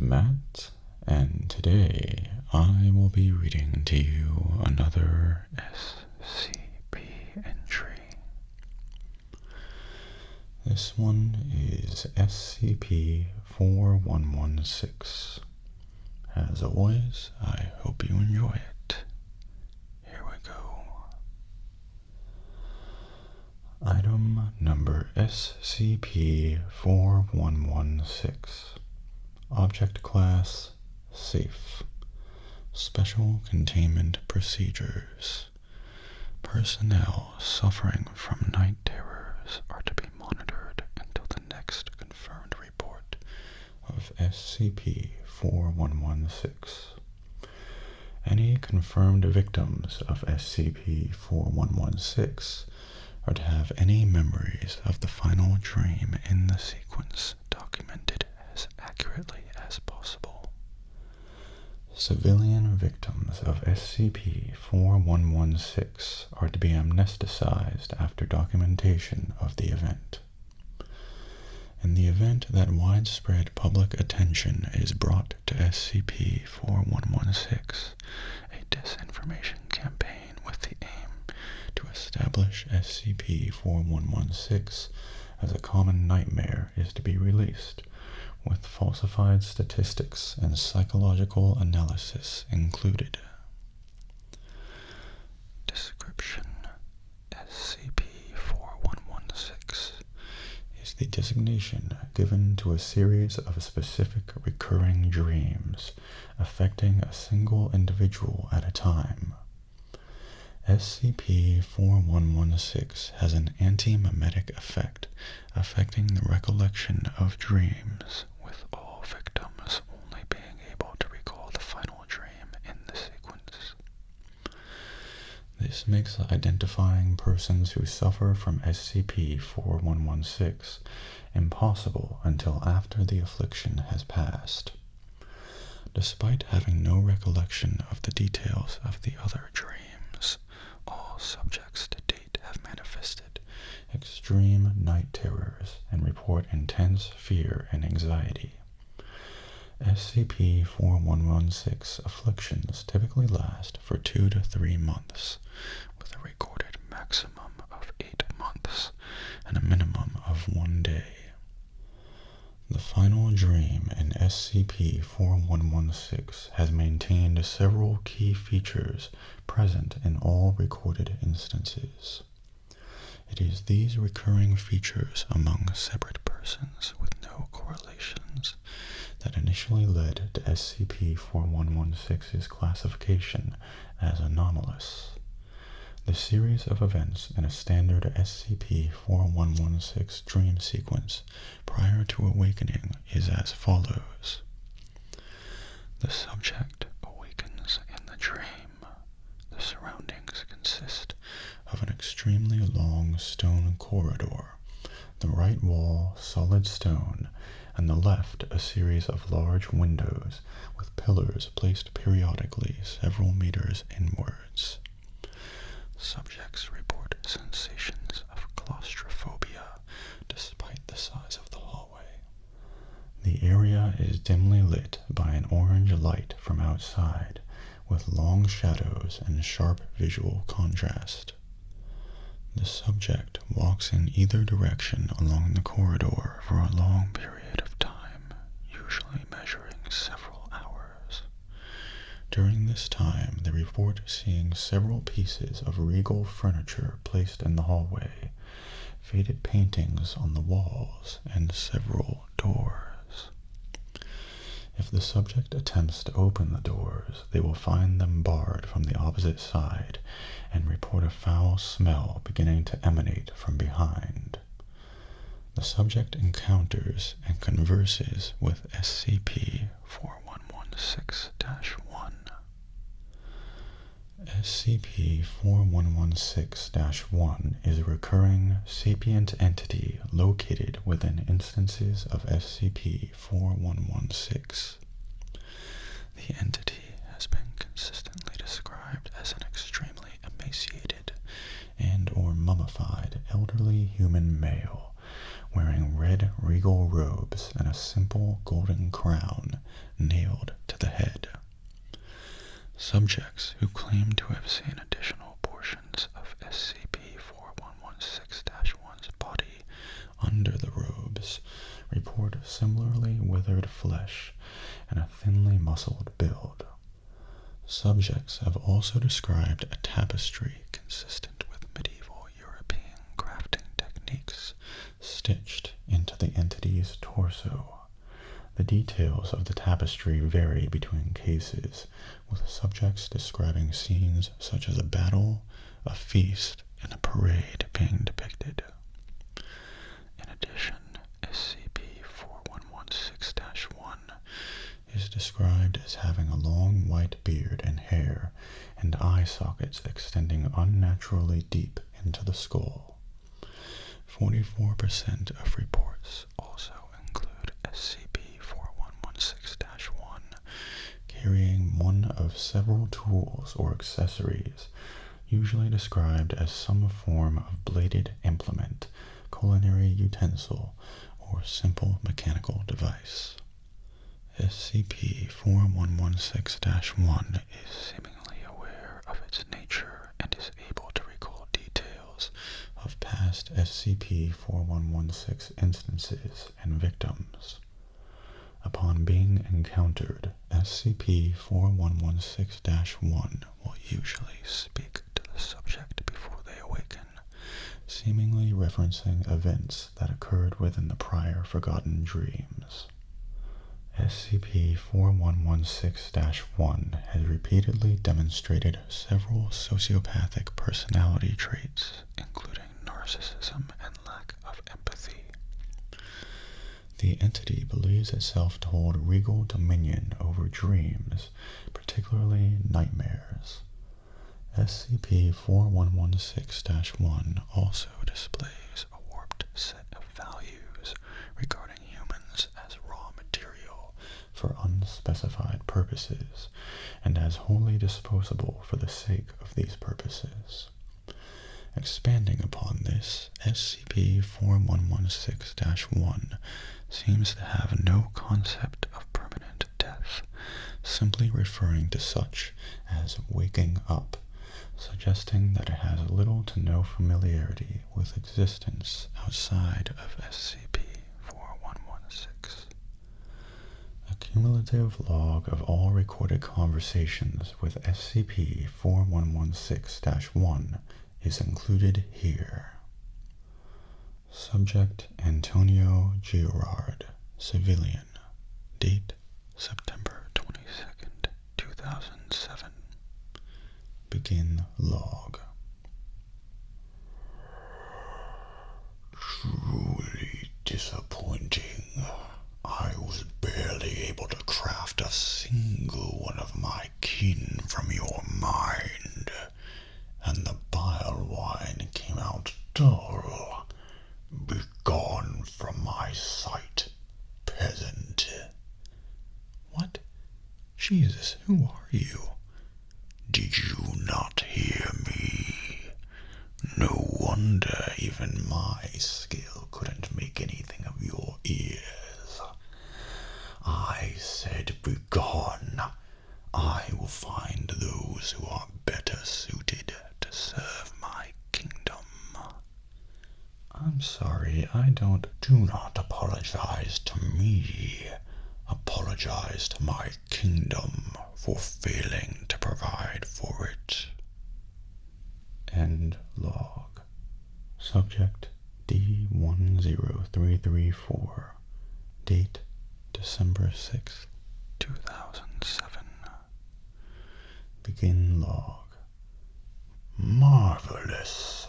Matt, and today I will be reading to you another SCP entry. This one is SCP-4116. As always, I hope you enjoy it. Here we go. Item number SCP-4116. Object Class Safe. Special Containment Procedures. Personnel suffering from night terrors are to be monitored until the next confirmed report of SCP-4116. Any confirmed victims of SCP-4116 are to have any memories of the final dream in the sequence documented as accurately as possible. Civilian victims of SCP-4116 are to be amnesticized after documentation of the event. In the event that widespread public attention is brought to SCP-4116, a disinformation campaign with the aim to establish SCP-4116 as a common nightmare is to be released, with falsified statistics and psychological analysis included. Description: SCP-4116 is the designation given to a series of specific recurring dreams affecting a single individual at a time. SCP-4116 has an anti-memetic effect affecting the recollection of dreams, with all victims only being able to recall the final dream in the sequence. This makes identifying persons who suffer from SCP-4116 impossible until after the affliction has passed. Despite having no recollection of the details of the other dreams, all subjects to date have manifested extreme night terrors and report intense fear and anxiety. SCP-4116 afflictions typically last for 2 to 3 months, with a recorded maximum of 8 months and a minimum of 1 day. The final dream in SCP-4116 has maintained several key features present in all recorded instances. It is these recurring features among separate persons with no correlations that initially led to SCP-4116's classification as anomalous. The series of events in a standard SCP-4116 dream sequence prior to awakening is as follows. The subject awakens in the dream. The surroundings consist of an extremely long stone corridor, the right wall solid stone, and the left a series of large windows with pillars placed periodically several meters inwards. Subjects report sensations of claustrophobia despite the size of the hallway. The area is dimly lit by an orange light from outside, with long shadows and sharp visual contrast. The subject walks in either direction along the corridor for a long period of time, usually measuring several hours. During this time, they report seeing several pieces of regal furniture placed in the hallway, faded paintings on the walls, and several doors. If the subject attempts to open the doors, they will find them barred from the opposite side and report a foul smell beginning to emanate from behind. The subject encounters and converses with SCP-4116-1. SCP-4116-1 is a recurring sapient entity located within instances of SCP-4116. The entity has been consistently described as an extremely emaciated and or mummified elderly human male wearing red regal robes and a simple golden crown nailed to the head. Subjects who claim to have seen additional portions of SCP-4116-1's body under the robes report similarly withered flesh and a thinly muscled build. Subjects have also described a tapestry consistent with medieval European crafting techniques stitched into the entity's torso. The details of the tapestry vary between cases, with subjects describing scenes such as a battle, a feast, and a parade being depicted. In addition, SCP-4116-1 is described as having a long white beard and hair, and eye sockets extending unnaturally deep into the skull. 44% of reports also include SCP-4116-1 carrying one of several tools or accessories, usually described as some form of bladed implement, culinary utensil, or simple mechanical device. SCP-4116-1 is seemingly aware of its nature and is able to recall details of past SCP-4116 instances and victims. Upon being encountered, SCP-4116-1 will usually speak to the subject before they awaken, seemingly referencing events that occurred within the prior forgotten dreams. SCP-4116-1 has repeatedly demonstrated several sociopathic personality traits, including narcissism and lack of empathy. The entity believes itself to hold regal dominion over dreams, particularly nightmares. SCP-4116-1 also displays a warped set of values regarding humans as raw material for unspecified purposes, and as wholly disposable for the sake of these purposes. Expanding upon this, SCP-4116-1 seems to have no concept of permanent death, simply referring to such as waking up, suggesting that it has little to no familiarity with existence outside of SCP-4116. A cumulative log of all recorded conversations with SCP-4116-1 is included here. Subject Antonio Girard, civilian. Date September 22nd, 2007. Begin log. Truly disappointing. I was barely able to craft a single one of my kin from your mind, and the bile wine came out dull. Begone from my sight, peasant. What? Jesus, who are you? Did you not hear me? No wonder even my skill couldn't make anything of your ears. I said begone. I will find those who are better suited to serve my kingdom. I'm sorry, Do not apologize to me. Apologize to my kingdom for failing to provide for it. End log. Subject D10334. Date December 6th, 2007. Begin log. Marvelous.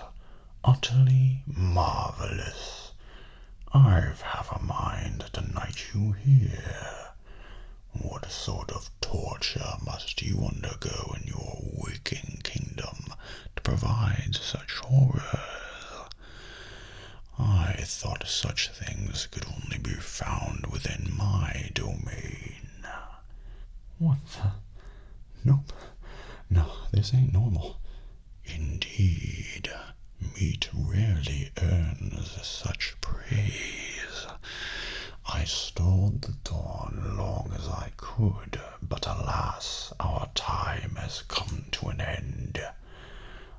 Utterly marvelous. I've half a mind to knight you here. What sort of torture must you undergo in your waking kingdom to provide such horrors? I thought such things could only be found within my domain. What the? Nope. No, this ain't normal. Indeed, meat rarely earns such praise. I stalled the dawn long as I could, but alas, our time has come to an end.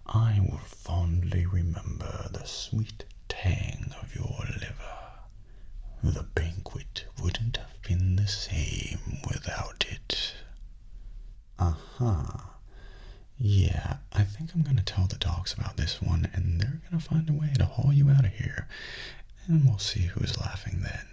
I will fondly remember the sweet tang of your liver. The banquet wouldn't have been the same without it. Aha. Yeah, I think I'm gonna tell the dogs about this one, and they're gonna find a way to haul you out of here. And we'll see who's laughing then.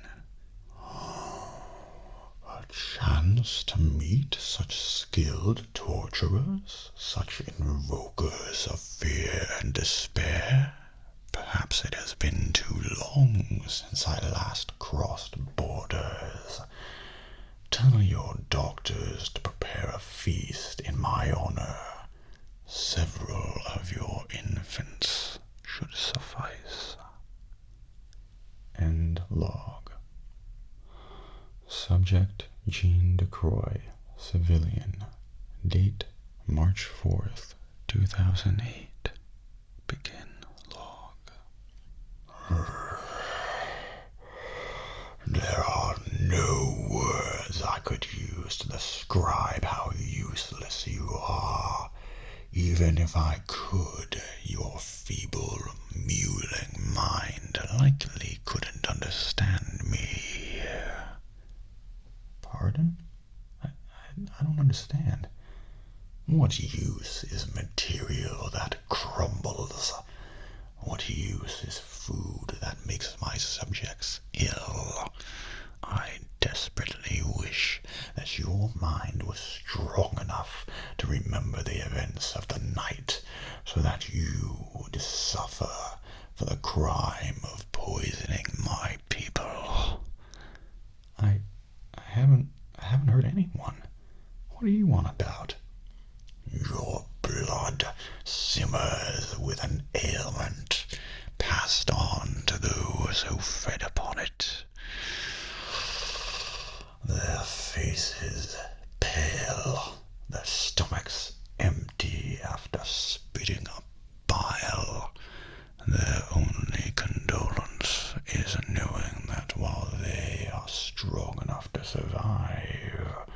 A chance to meet such skilled torturers, such invokers of fear and despair. Perhaps it has been too long since I last crossed borders. Tell your doctors to prepare a feast in my honor. Several of your infants should suffice. End log. Subject Jean DeCroix, civilian. Date March 4th, 2008. Begin log. There are no words I could use to describe how useless you are. Even if I could, your feeble, mewling mind likely couldn't understand me. Pardon? I don't understand. What use is material that crumbles? What use is food that makes my subjects ill? I desperately wish that your mind was strong enough to remember the events of the night so that you would suffer for the crime of poisoning my people. I haven't heard anyone. What are you on about? Your blood simmers with an ailment passed on to those who fed upon it. Their faces pale, their stomachs empty after spitting up bile. Their only condolence is knowing that while they are strong enough to survive,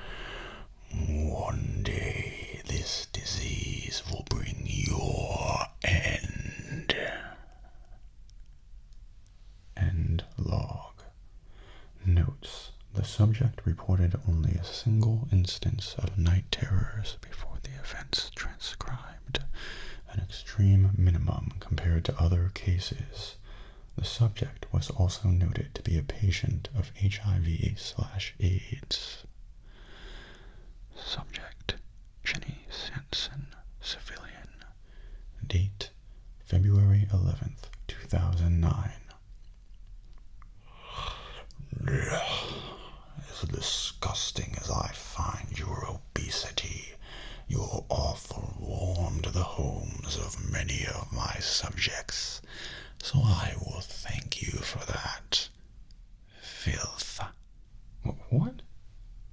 one day this disease will bring your end. End log. Notes. The subject reported only a single instance of night terrors before the events transcribed, an extreme minimum compared to other cases. The subject was also noted to be a patient of HIV/AIDS. Subject Jenny Sanson, civilian. Date February 11th, 2009. As disgusting as I find your obesity, your awful warmed the homes of many of my subjects, so I will thank you for that. Filth. What?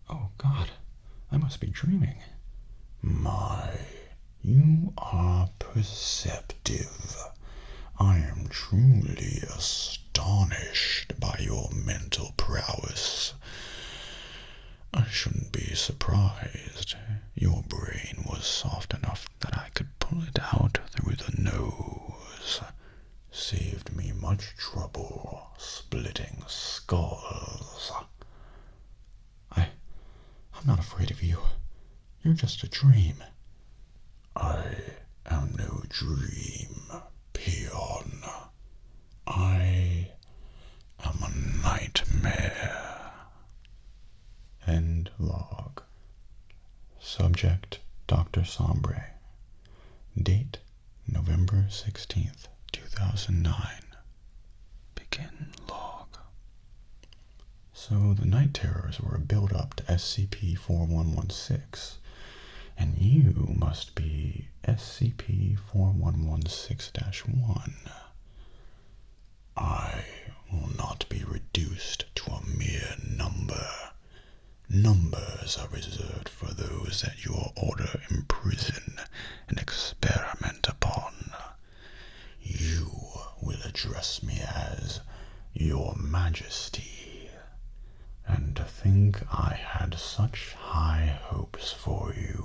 Oh, God. I must be dreaming. You are perceptive. I am truly astonished by your mental prowess. I shouldn't be surprised. Your brain was soft enough that I could pull it out through the nose. Saved me much trouble splitting skulls. I'm not afraid of you. You're just a dream. I am no dream, peon. I am a nightmare. End log. Subject Dr. Sombre. Date November 16th, 2009. Begin log. So the night terrors were a build-up to SCP-4116, and you must be SCP-4116-1. I will not be reduced to a mere number. Numbers are reserved for those that your order imprison and experiment upon. You will address me as Your Majesty. such high hopes for you.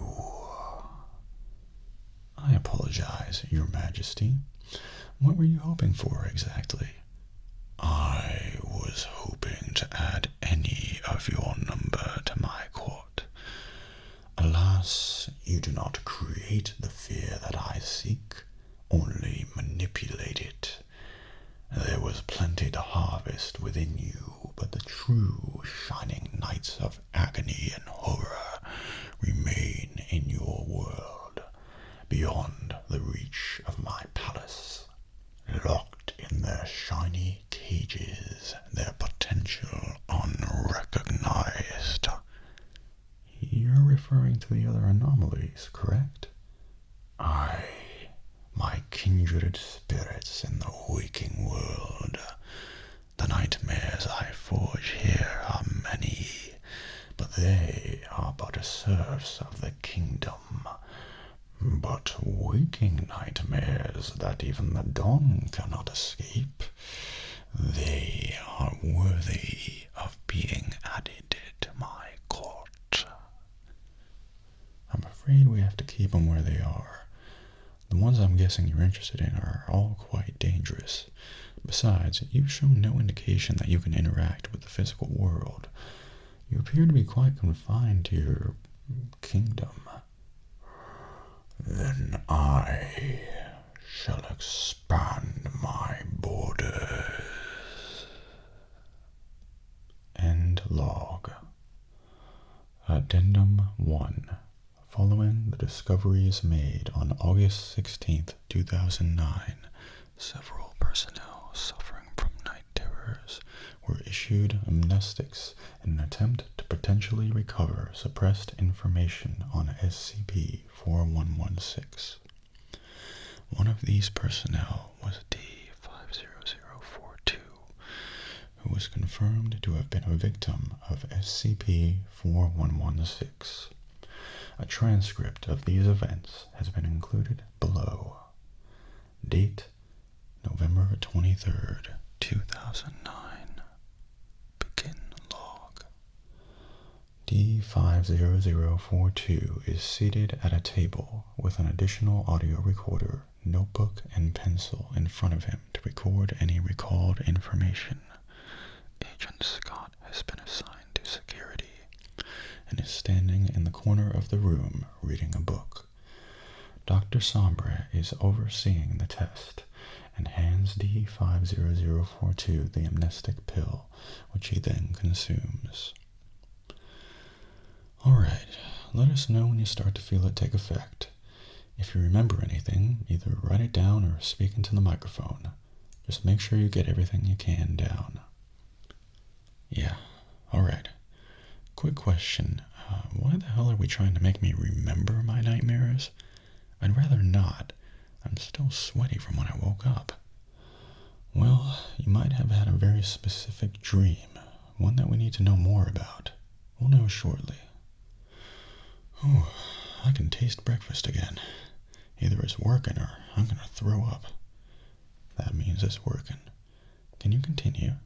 I apologize, Your Majesty. What were you hoping for exactly? I was hoping to add any of your number to my court. Alas, you do not create the fear that I seek, only manipulate it. There was plenty to harvest within you, but the true shining nights of agony and horror remain in your world, beyond the reach of my palace, locked in their shiny cages, their potential unrecognized. You're referring to the other anomalies, correct? Aye. My kindred spirits in the waking world. The nightmares I forge here are many, but they are but a serfs of the kingdom. But waking nightmares that even the dawn cannot escape, they are worthy of being added to my court. I'm afraid we have to keep them where they are. The ones I'm guessing you're interested in are all quite dangerous. Besides, you've shown no indication that you can interact with the physical world. You appear to be quite confined to your kingdom. Then I shall expand my borders. End log. Addendum 1. Following the discoveries made on August 16, 2009, several personnel suffering from night terrors were issued amnestics in an attempt to potentially recover suppressed information on SCP-4116. One of these personnel was D-50042, who was confirmed to have been a victim of SCP-4116. A transcript of these events has been included below. Date, November 23rd, 2009. Begin log. D-50042 is seated at a table with an additional audio recorder, notebook, and pencil in front of him to record any recalled information. Agent Scott has been assigned to security and is standing in the corner of the room reading a book. Dr. Sombre is overseeing the test and hands D-50042 the amnestic pill, which he then consumes. Alright, let us know when you start to feel it take effect. If you remember anything, either write it down or speak into the microphone. Just make sure you get everything you can down. Yeah, alright. Quick question, why the hell are we trying to make me remember my nightmares? I'd rather not. I'm still sweaty from when I woke up. Well, you might have had a very specific dream, one that we need to know more about. We'll know shortly. Ooh, I can taste breakfast again. Either it's working or I'm gonna throw up. That means it's working. Can you continue?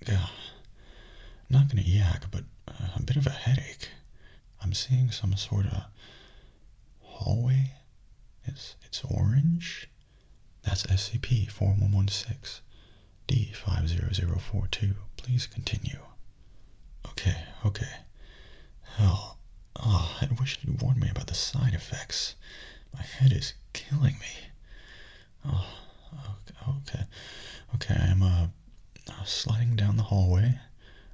Gah. Not gonna yak, but a bit of a headache. I'm seeing some sort of hallway. It's orange. That's SCP-4116. D-50042. Please continue. Okay. Hell. I wish you'd warned me about the side effects. My head is killing me. Okay, I'm sliding down the hallway.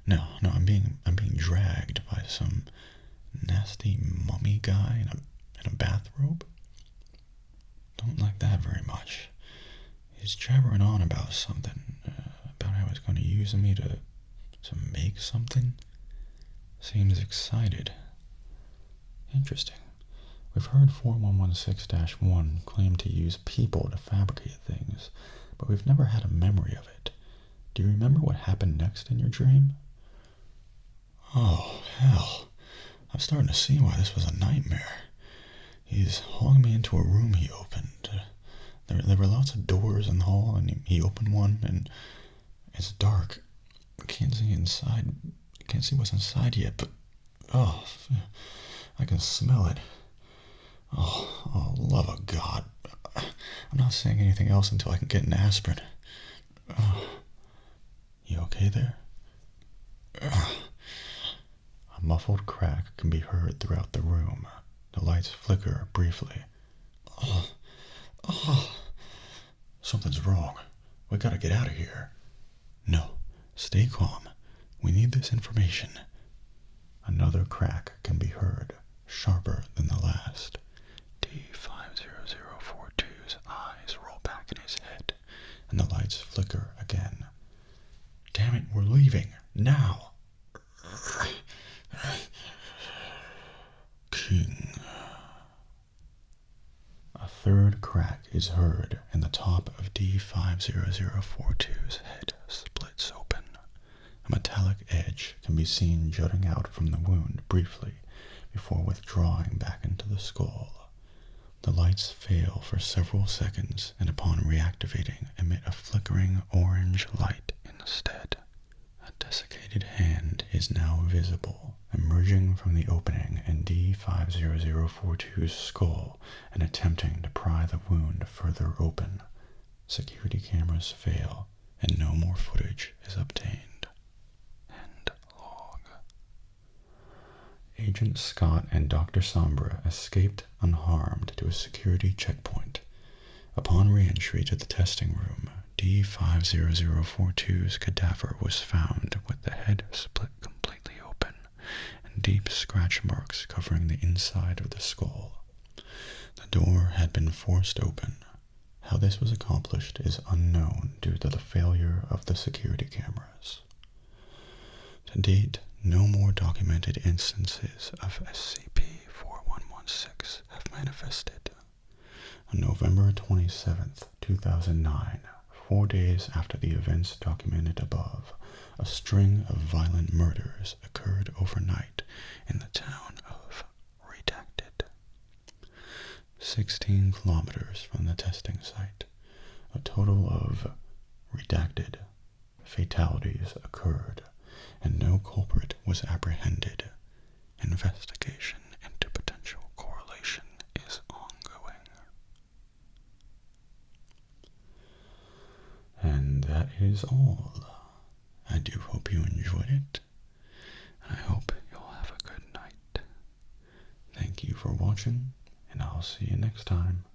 No, I'm being dragged by some nasty mummy guy in a bathrobe. Don't like that very much. He's jabbering on about something, about how he's going to use me to make something. Seems excited. Interesting. We've heard 4116-1 claim to use people to fabricate things, but we've never had a memory of it. Do you remember what happened next in your dream? Oh, hell. I'm starting to see why this was a nightmare. He's hauling me into a room he opened. There were lots of doors in the hall, and he opened one, and it's dark. I can't see inside. I can't see what's inside yet, but Oh, I can smell it. Oh, love of God. I'm not saying anything else until I can get an aspirin. You okay there? A muffled crack can be heard throughout the room. The lights flicker briefly. Something's wrong. We gotta get out of here. No, stay calm. We need this information. Another crack can be heard, sharper than the last. D50042's eyes roll back in his head, and the lights flicker again. Damn it, we're leaving. Now! King. A third crack is heard, and the top of D50042's head splits open. A metallic edge can be seen jutting out from the wound briefly before withdrawing back into the skull. The lights fail for several seconds and upon reactivating emit a flickering orange light instead. A desiccated hand is now visible, emerging from the opening in D50042's skull and attempting to pry the wound further open. Security cameras fail, and no more footage is obtained. End log. Agent Scott and Dr. Sombra escaped unharmed to a security checkpoint. Upon re-entry to the testing room, D50042's cadaver was found with the head split completely open and deep scratch marks covering the inside of the skull. The door had been forced open. How this was accomplished is unknown due to the failure of the security cameras. To date, no more documented instances of SCP-4116 have manifested. On November 27, 2009, 4 days after the events documented above, a string of violent murders occurred overnight in the town of Redacted. 16 kilometers from the testing site, a total of redacted fatalities occurred, and no culprit was apprehended. Investigation into potential correlation is ongoing. And that is all. I do hope you enjoyed it. I hope you'll have a good night. Thank you for watching, and I'll see you next time.